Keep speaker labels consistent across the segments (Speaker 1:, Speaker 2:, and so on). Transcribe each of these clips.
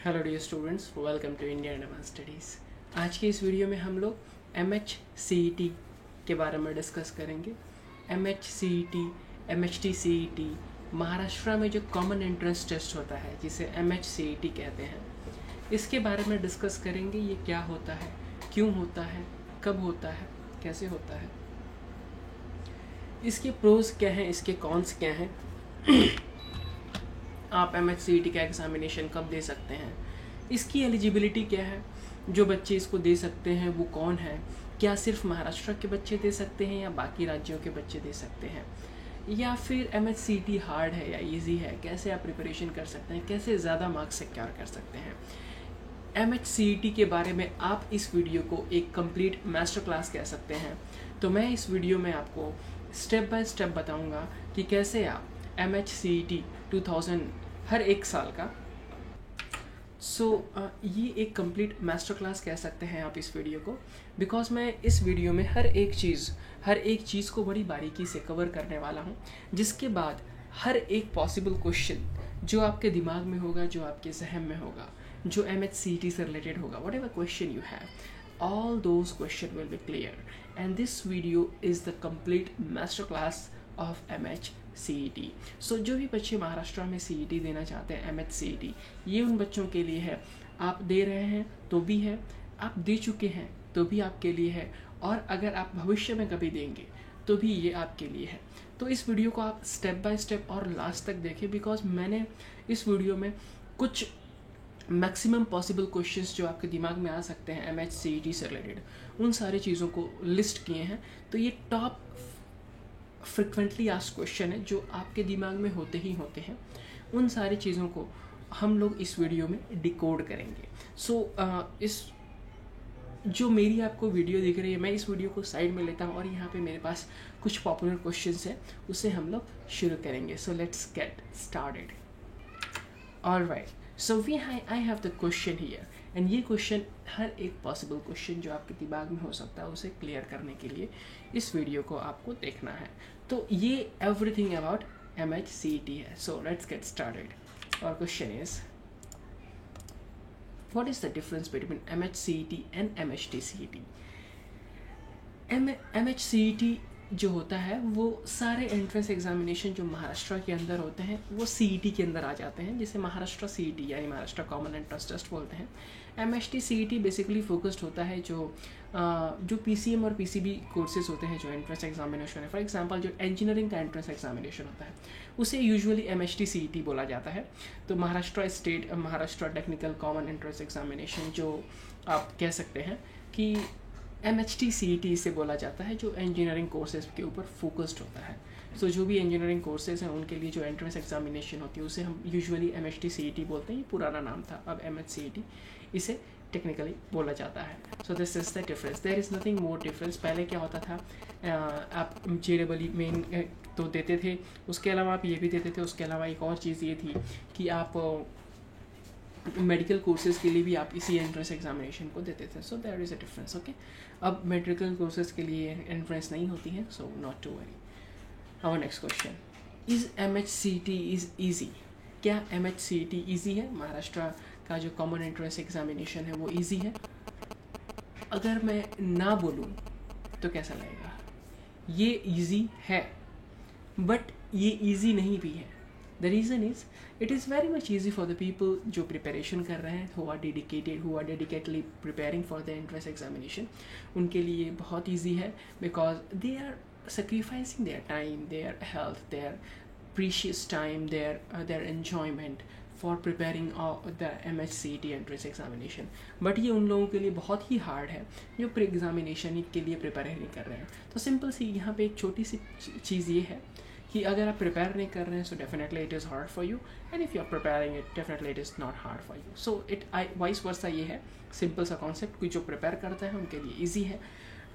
Speaker 1: Hello dear students, welcome to Indian advance studies. आज के इस वीडियो में हम लोग MHCET के बारे में डिस्कस करेंगे। MHCET, MHTCET महाराष्ट्र में जो कॉमन एंट्रेंस टेस्ट होता है जिसे MHCET कहते हैं, इसके बारे में डिस्कस करेंगे। ये क्या होता है, क्यों होता है, कब होता है, कैसे होता है, इसके प्रोज क्या हैं, इसके कॉन्स क्या हैं, आप MHCET का एग्ज़ामिनेशन कब दे सकते हैं, इसकी एलिजिबिलिटी क्या है, जो बच्चे इसको दे सकते हैं वो कौन है, क्या सिर्फ महाराष्ट्र के बच्चे दे सकते हैं या बाकी राज्यों के बच्चे दे सकते हैं, या फिर MHCET हार्ड है या इजी है, कैसे आप प्रिपरेशन कर सकते हैं, कैसे ज़्यादा मार्क्स सिक्योर कर सकते हैं। MHCET के बारे में आप इस वीडियो को एक कंप्लीट मास्टर क्लास कह सकते हैं। तो मैं इस वीडियो में आपको स्टेप बाय स्टेप बताऊंगा कि कैसे आप MHCET 2000 हर एक साल का ये एक कंप्लीट मास्टर क्लास कह सकते हैं आप इस वीडियो को, बिकॉज मैं इस वीडियो में हर एक चीज़ को बड़ी बारीकी से कवर करने वाला हूँ, जिसके बाद हर एक पॉसिबल क्वेश्चन जो आपके दिमाग में होगा, जो आपके जहन में होगा, जो MHCET से रिलेटेड होगा, what ever question you have, all those questions will be clear, and this video is the complete master class of MHCET. So जो भी बच्चे महाराष्ट्र में CET देना चाहते हैं MHCET, ये उन बच्चों के लिए है। आप दे रहे हैं तो भी है, आप दे चुके हैं तो भी आपके लिए है, और अगर आप भविष्य में कभी देंगे तो भी ये आपके लिए है। तो इस वीडियो को आप स्टेप बाय स्टेप और लास्ट तक देखें, बिकॉज मैंने इस वीडियो में कुछ मैक्सिमम पॉसिबल क्वेश्चंस जो आपके दिमाग में आ सकते हैं MHCET से रिलेटेड, उन सारी चीज़ों को लिस्ट किए हैं। तो ये टॉप फ्रिक्वेंटली आस्क्ड क्वेश्चन है जो आपके दिमाग में होते ही होते हैं। उन सारी चीज़ों को हम लोग इस वीडियो में डिकोड करेंगे। इस जो मेरी आपको वीडियो दिख रही है, मैं इस वीडियो को साइड में लेता हूँ और यहाँ पे मेरे पास कुछ पॉपुलर क्वेश्चंस हैं, उससे हम लोग शुरू करेंगे। सो let's get started. Alright, so I have the question here, and ये क्वेश्चन हर एक पॉसिबल क्वेश्चन जो आपके दिमाग में हो सकता है उसे क्लियर करने के लिए इस वीडियो को आपको देखना है। तो ये एवरीथिंग अबाउट MHCET है। So let's get started. और question is, what is the difference between MHCET and MHTCET? MHCET जो होता है वो सारे एंट्रेंस एग्जामिनेशन जो महाराष्ट्र के अंदर होते हैं वो CET के अंदर आ जाते हैं, जिसे महाराष्ट्र CET यानी महाराष्ट्र कॉमन एंट्रेंस टेस्ट बोलते हैं। MHTCET बेसिकली फोकस्ड होता है जो PCM और PCB कोर्सेज होते हैं, जो एंट्रेंस एग्जामिनेशन है। फॉर एग्जांपल जो इंजीनियरिंग का एंट्रेंस एग्जामिनेशन होता है उसे यूजुअली MHTCET बोला जाता है। तो Maharashtra technical common entrance examination जो आप कह सकते हैं कि MHTCET इसे बोला जाता है, जो इंजीनियरिंग कोर्सेज के ऊपर फोकस्ड होता है। सो जो भी इंजीनियरिंग कोर्सेज हैं उनके लिए जो एंट्रेंस एग्जामिनेशन होती है उसे हम यूजुअली MHTCET बोलते हैं। ये पुराना नाम था, अब MHCET इसे टेक्निकली बोला जाता है। So this is the difference, there is nothing more difference. पहले क्या होता था, आप JEE मेन तो देते थे, उसके अलावा आप ये भी देते थे। उसके अलावा एक और चीज़ ये थी कि आप मेडिकल कोर्सेज के लिए भी आप इसी एंट्रेंस एग्जामिनेशन को देते थे। So there is a difference. Okay, अब मेडिकल कोर्सेज के लिए एंट्रेंस नहीं होती है, so not to worry. Our next question, is MHCET is easy? क्या MHCET ईजी है? महाराष्ट्र का जो कॉमन एंट्रेंस एग्जामिनेशन है वो ईजी है? अगर मैं ना बोलूँ तो कैसा लगेगा? ये ईजी है, बट ये ईजी नहीं भी है। The reason is, it is very much easy for the people जो preparation कर रहे हैं, who are dedicatedly preparing for the entrance examination. उनके लिए बहुत easy है, because they are sacrificing their time, their health, their precious time, their enjoyment for preparing the MHCET entrance examination. But ये उन लोगों के लिए बहुत ही hard है जो प्री एग्जामिनेशन के लिए प्रिपेयर नहीं कर रहे हैं। तो सिंपल सी यहाँ पे एक छोटी सी चीज़ ये है कि अगर आप प्रिपेयर नहीं कर रहे हैं, so definitely it is hard for you, and if you are preparing it definitely it is not hard for you. So vice versa ये है सिंपल सा कॉन्सेप्ट कि जो प्रिपेयर करता है उनके लिए ईजी है,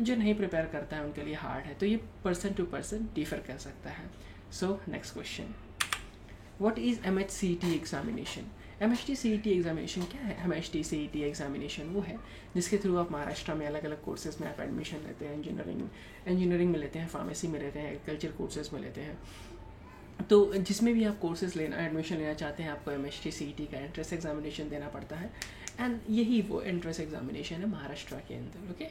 Speaker 1: जो नहीं प्रिपेयर करता है उनके लिए हार्ड है। तो ये पर्सन टू पर्सन डिफर कर सकता है। So next question, what is MHCET examination? MHTCET examination क्या है? MHTCET एग्जामिनेशन वो है जिसके थ्रू आप महाराष्ट्र में अलग अलग कोर्सेज में आप एडमिशन लेते हैं। इंजीनियरिंग में लेते हैं, फार्मेसी में लेते हैं, एग्रीकल्चर कोर्सेज में लेते हैं, तो जिसमें भी आप कोर्सेज लेना एडमिशन लेना चाहते हैं आपको MHT CET का एंट्रेंस एग्जामिनेशन देना पड़ता है, एंड यही वो एंट्रेंस एग्जामिनेशन है महाराष्ट्र के अंदर। Okay,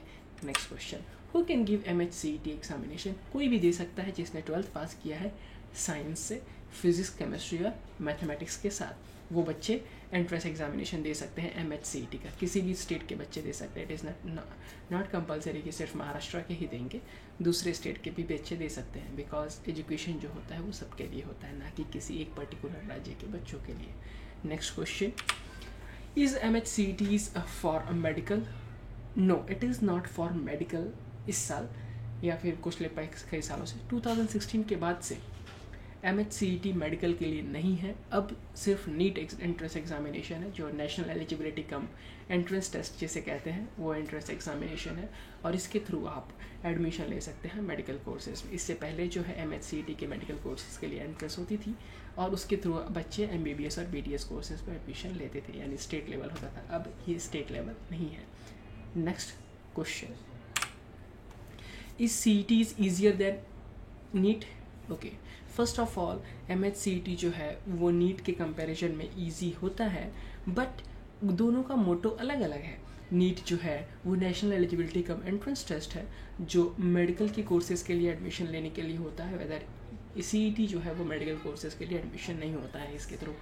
Speaker 1: next question, who can give MHCET examination? कोई भी दे सकता है जिसने 12th पास किया है साइंस से, फिजिक्स, केमिस्ट्री और मैथमेटिक्स के साथ, वो बच्चे एंट्रेंस एग्जामिनेशन दे सकते हैं MHCET का। किसी भी स्टेट के बच्चे दे सकते हैं, इट इज़ नॉट कंपलसरी कि सिर्फ महाराष्ट्र के ही देंगे, दूसरे स्टेट के भी बच्चे दे सकते हैं, बिकॉज एजुकेशन जो होता है वो सबके लिए होता है, ना कि किसी एक पर्टिकुलर राज्य के बच्चों के लिए। Next question, is MHCET for medical? No, it is not for medical इस साल या फिर कुछ कई सालों से। 2016 के बाद से MHCET मेडिकल के लिए नहीं है, अब सिर्फ नीट एंट्रेंस एग्जामिनेशन है, जो national eligibility cum entrance test जिसे कहते हैं, वो एंट्रेंस एग्जामिनेशन है, और इसके थ्रू आप एडमिशन ले सकते हैं मेडिकल कोर्सेज में। इससे पहले जो है MHCET के मेडिकल कोर्सेज के लिए एंट्रेंस होती थी, और उसके थ्रू बच्चे MBBS और BDS कोर्सेज पर एडमिशन लेते थे, यानी स्टेट लेवल होता था। अब ये स्टेट लेवल नहीं है। Next question, is CET is easier than NEET? Okay, first of all MHCET जो है वो नीट के कंपैरिजन में इजी होता है, बट दोनों का मोटो अलग अलग है। नीट जो है वो national eligibility cum entrance test है, जो मेडिकल के कोर्सेज के लिए एडमिशन लेने के लिए होता है, वेदर CET जो है वो मेडिकल कोर्सेज के लिए एडमिशन नहीं होता है इसके थ्रू।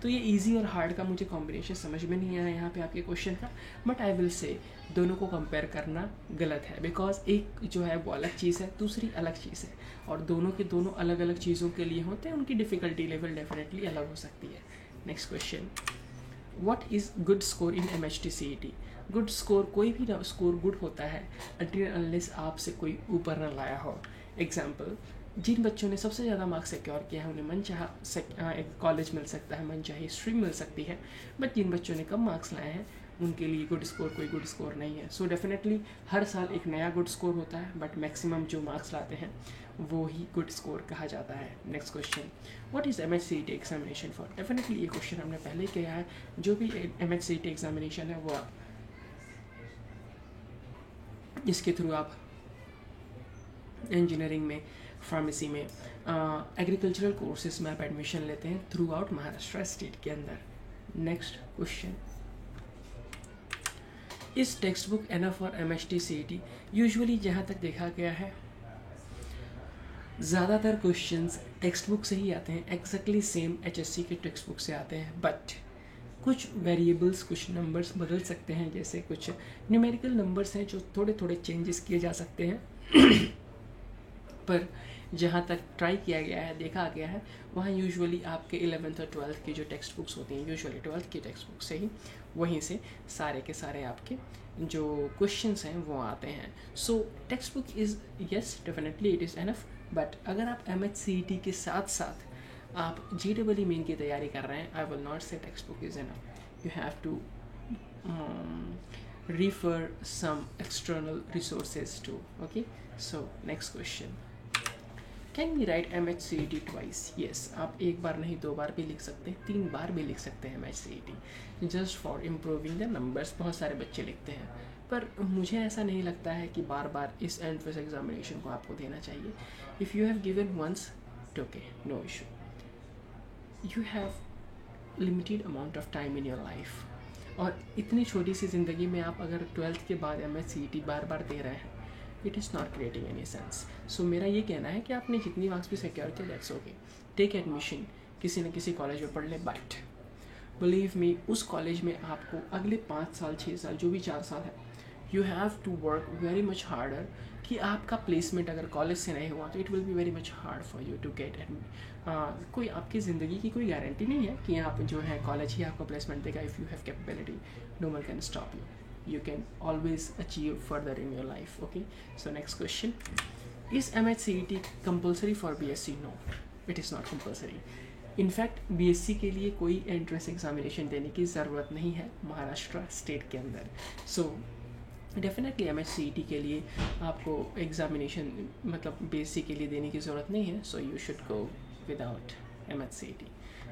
Speaker 1: तो ये इजी और हार्ड का मुझे कॉम्बिनेशन समझ में नहीं आया यहाँ पे आपके क्वेश्चन का, बट आई विल से दोनों को कंपेयर करना गलत है, बिकॉज एक जो है वो अलग चीज़ है, दूसरी अलग चीज़ है, और दोनों के दोनों अलग अलग चीज़ों के लिए होते हैं, उनकी डिफ़िकल्टी लेवल डेफिनेटली अलग हो सकती है। Next question, what is good score in MHT CET? Good score, कोई भी स्कोर गुड होता है अनटिल अनलेस आपसे कोई ऊपर ना लाया हो। एग्जाम्पल, जिन बच्चों ने सबसे ज़्यादा मार्क्स सिक्योर किया है उन्हें मनचाहा एक कॉलेज मिल सकता है, मनचाही स्ट्रीम मिल सकती है, बट जिन बच्चों ने कम मार्क्स लाए हैं उनके लिए गुड स्कोर कोई गुड स्कोर नहीं है। सो डेफिनेटली हर साल एक नया गुड स्कोर होता है, बट मैक्सिमम जो मार्क्स लाते हैं वो ही गुड स्कोर कहा जाता है। Next question, what is MHCET examination for? Definitely ये क्वेश्चन हमने पहले किया है। जो भी MHCET एग्जामिनेशन है वो इसके थ्रू आप इंजीनियरिंग में, फार्मेसी में, एग्रीकल्चरल कोर्सेज में आप एडमिशन लेते हैं थ्रू आउट महाराष्ट्र स्टेट के अंदर। नेक्स्ट क्वेश्चन, इस text book enough for MHT CET? Usually जहाँ तक देखा गया है ज़्यादातर क्वेश्चंस टेक्स्ट बुक से ही आते हैं, एक्जैक्टली सेम HSC के टेक्स्ट बुक से आते हैं, बट कुछ वेरिएबल्स, कुछ नंबर्स बदल सकते हैं, जैसे कुछ न्यूमेरिकल नंबर्स हैं जो थोड़े थोड़े चेंजेस किए जा सकते हैं पर जहाँ तक ट्राई किया गया है, देखा गया है, वहाँ यूजुअली आपके 11th और 12th की जो टेक्स्ट बुक्स होती हैं, यूजुअली 12th की टेक्स्ट बुक से ही वहीं से सारे के सारे आपके जो क्वेश्चंस हैं वो आते हैं। सो text book is yes definitely it is enough, but अगर आप MHCET के साथ साथ आप JEE मेन की तैयारी कर रहे हैं, I will not say text book is enough. You have to refer some external resources too. Okay, so next question, can we write MHCET twice? Yes, आप एक बार नहीं 2 बार भी लिख सकते हैं, 3 बार भी लिख सकते हैं MHCET, just for improving the numbers। बहुत सारे बच्चे लिखते हैं, पर मुझे ऐसा नहीं लगता है कि बार बार इस एंट्रेंस एग्जामिनेशन को आपको देना चाहिए। If you have given once, okay, no issue. You have limited amount of time in your life, और इतनी छोटी सी ज़िंदगी में आप अगर 12th के बाद MHCET बार बार दे रहे हैं, it is not creating any sense. So मेरा ये कहना है कि आपने जितनी मार्क्स भी सिक्योर किया, दैट्स ओके, टेक एडमिशन, किसी न किसी कॉलेज में पढ़ ले, बट बिलीव मी उस कॉलेज में आपको अगले 5 साल 6 साल जो भी 4 साल है, you have to work very much harder कि आपका प्लेसमेंट अगर कॉलेज से नहीं हुआ तो it will be very much hard for you to get कोई आपकी ज़िंदगी की कोई गारंटी नहीं है कि आप जो है कॉलेज ही आपको प्लेसमेंट देगा। If you have capability, no one can stop you can always achieve further in your life. Okay, so next question, is MHCET compulsory for BSc? No, it is not compulsory. In fact BSc के लिए कोई entrance examination देने की ज़रूरत नहीं है Maharashtra state के अंदर। सो डेफिनेटली MHCET के लिए आपको एग्जामिनेशन मतलब BSc के लिए देने की ज़रूरत नहीं है, so you should go without MHCET,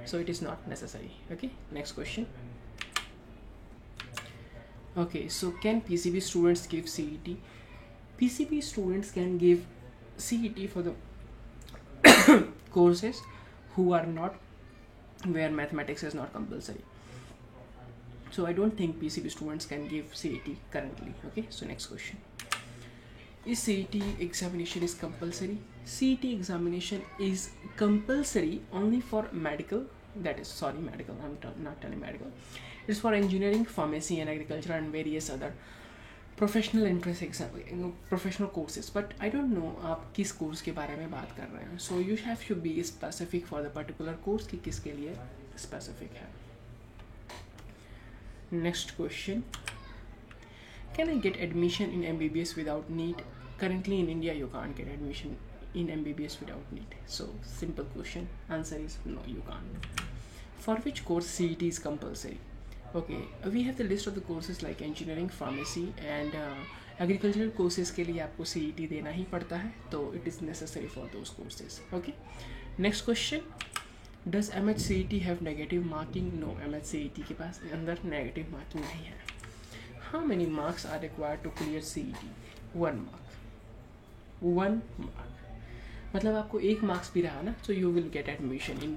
Speaker 1: so it is not necessary. Okay, next question. Okay, so can PCB students give CET? PCB students can give CET for the courses who are not, where mathematics is not compulsory. So I don't think PCB students can give CET currently. Okay, so next question. Is CET examination is compulsory? CET examination is compulsory only for medical, that is, sorry, medical, I'm not telling medical. It's for engineering, pharmacy and agriculture and various other professional interest exam, professional courses. But I don't know आप किस course के बारे में बात कर रहे हैं. So you have to be specific for the particular course कि किसके लिए स्पेसिफिक है. Next question. Can I get admission in MBBS without NEET? Currently in India you can't get admission in MBBS without NEET. So simple question, answer is no, you can't. For which course CET is compulsory? Okay, we have the list of the courses like engineering, pharmacy and agricultural courses के लिए आपको CET देना ही पड़ता है, तो it is necessary for those courses. Okay, next question. Does MHCET have negative marking? No, MHCET के पास अंदर negative marking नहीं है. How many marks are required to clear CET? 1 mark. 1 mark. मतलब आपको 1 मार्क्स भी रहा ना, so you will get admission in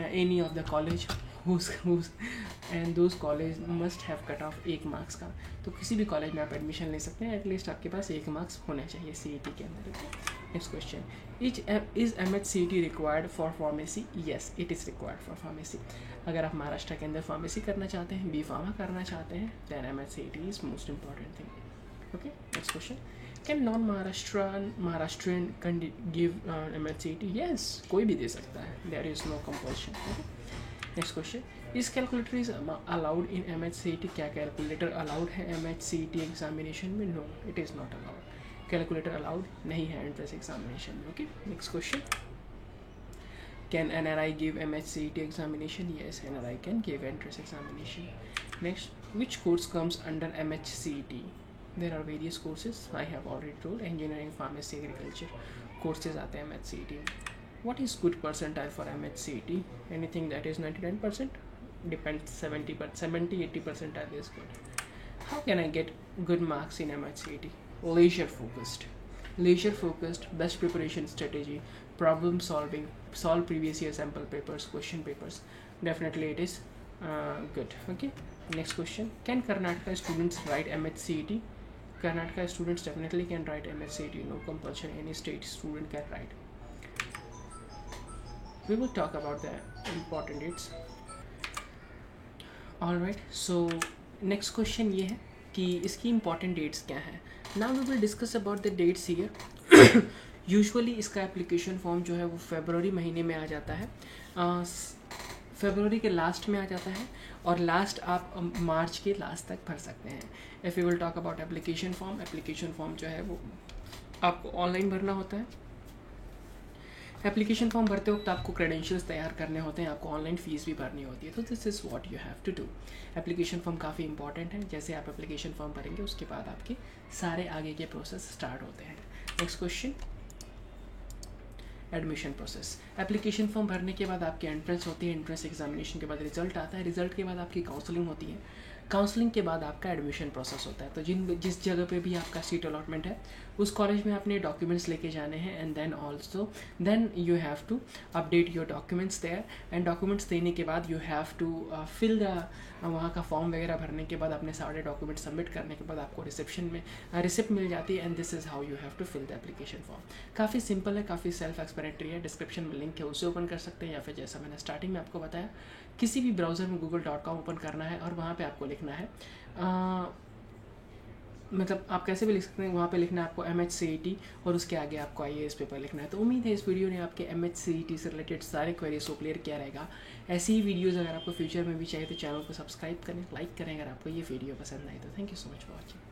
Speaker 1: any of the college whose and those college must have cut off 1 marks का. तो किसी भी कॉलेज में आप एडमिशन ले सकते हैं, एटलीस्ट आपके पास 1 मार्क्स होना चाहिए CET के अंदर. Next question. Is MHCET required for pharmacy? Yes, it is required for pharmacy. अगर आप महाराष्ट्र के अंदर फार्मेसी करना चाहते हैं, B.Pharma करना चाहते हैं, then MHCET is most important thing. Okay, next question. Can non-Maharashtrian give MHCET? Yes, कोई भी दे सकता है. There is no compulsion. Okay. Next question. Is calculator is allowed in MHCET? क्या calculator allowed है MHCET examination में? No, it is not allowed. Calculator allowed नहीं है entrance examination. Okay. Next question. Can NRI give MHCET examination? Yes, NRI can give entrance examination. Next, which course comes under MHCET? There are various courses. I have already told. Engineering, pharmacy, agriculture courses आते हैं MHCET. What is good percentile for MHCET? Anything that is 99%? Depends. 70-80 percentile is good. How can I get good marks in MHCET? Leisure focused, best preparation strategy, problem solving, solve previous year sample papers, question papers. Definitely it is good. Okay. Next question. Can Karnataka students write MHCET? Karnataka students definitely can write MHCET. No compulsion. Any state student can write. We will talk about the important dates. Alright. So next question ये है कि इसकी important dates क्या है. Now we will discuss about the dates here. Usually इसका application form जो है वो February महीने में आ जाता है. फरवरी के लास्ट में आ जाता है और लास्ट आप मार्च के लास्ट तक भर सकते हैं. If you will talk about application form जो है वो आपको ऑनलाइन भरना होता है. एप्लीकेशन फॉर्म भरते वक्त आपको क्रेडेंशियल्स तैयार करने होते हैं, आपको ऑनलाइन फ़ीस भी भरनी होती है. तो this is what you have to do. Application form काफ़ी इंपॉर्टेंट है. जैसे आप एप्लीकेशन फॉर्म भरेंगे उसके बाद आपके सारे आगे के प्रोसेस स्टार्ट होते हैं. Next question. Admission process. Application form भरने के बाद आपकी एंट्रेंस होती है. एंट्रेंस एग्जामिनेशन के बाद रिजल्ट आता है. रिजल्ट के बाद आपकी काउंसलिंग होती है. काउंसलिंग के बाद आपका एडमिशन प्रोसेस होता है. तो जिस जगह पे भी आपका सीट अलॉटमेंट है उस कॉलेज में आपने डॉक्यूमेंट्स लेके जाने हैं and then you have to update your documents there. And documents देने के बाद you have to fill the वहाँ का फॉर्म वगैरह भरने के बाद अपने सारे डॉक्यूमेंट सबमिट करने के बाद आपको रिसेप्शन में रिसिप्ट मिल जाती है. And this is how you have to fill the application form. काफ़ी सिंपल है, काफ़ी सेल्फ एक्सप्लेनेटरी है. डिस्क्रिप्शन में लिंक है, उसे ओपन कर सकते हैं या फिर जैसा मैंने स्टार्टिंग में आपको बताया किसी भी ब्राउज़र में google.com ओपन करना है और वहाँ पे आपको लिखना है मतलब आप कैसे भी लिख सकते हैं. वहाँ पे लिखना है आपको MHCET और उसके आगे आपको IAS पेपर लिखना है. तो उम्मीद है इस वीडियो ने आपके MHCET से रिलेटेड सारे क्वेरीज को क्लियर किया रहेगा. ऐसी ही वीडियोज़ अगर आपको फ्यूचर में भी चाहिए तो चैनल को सब्सक्राइब करें, लाइक करें अगर आपको ये वीडियो पसंद आए तो. Thank you so much for watching.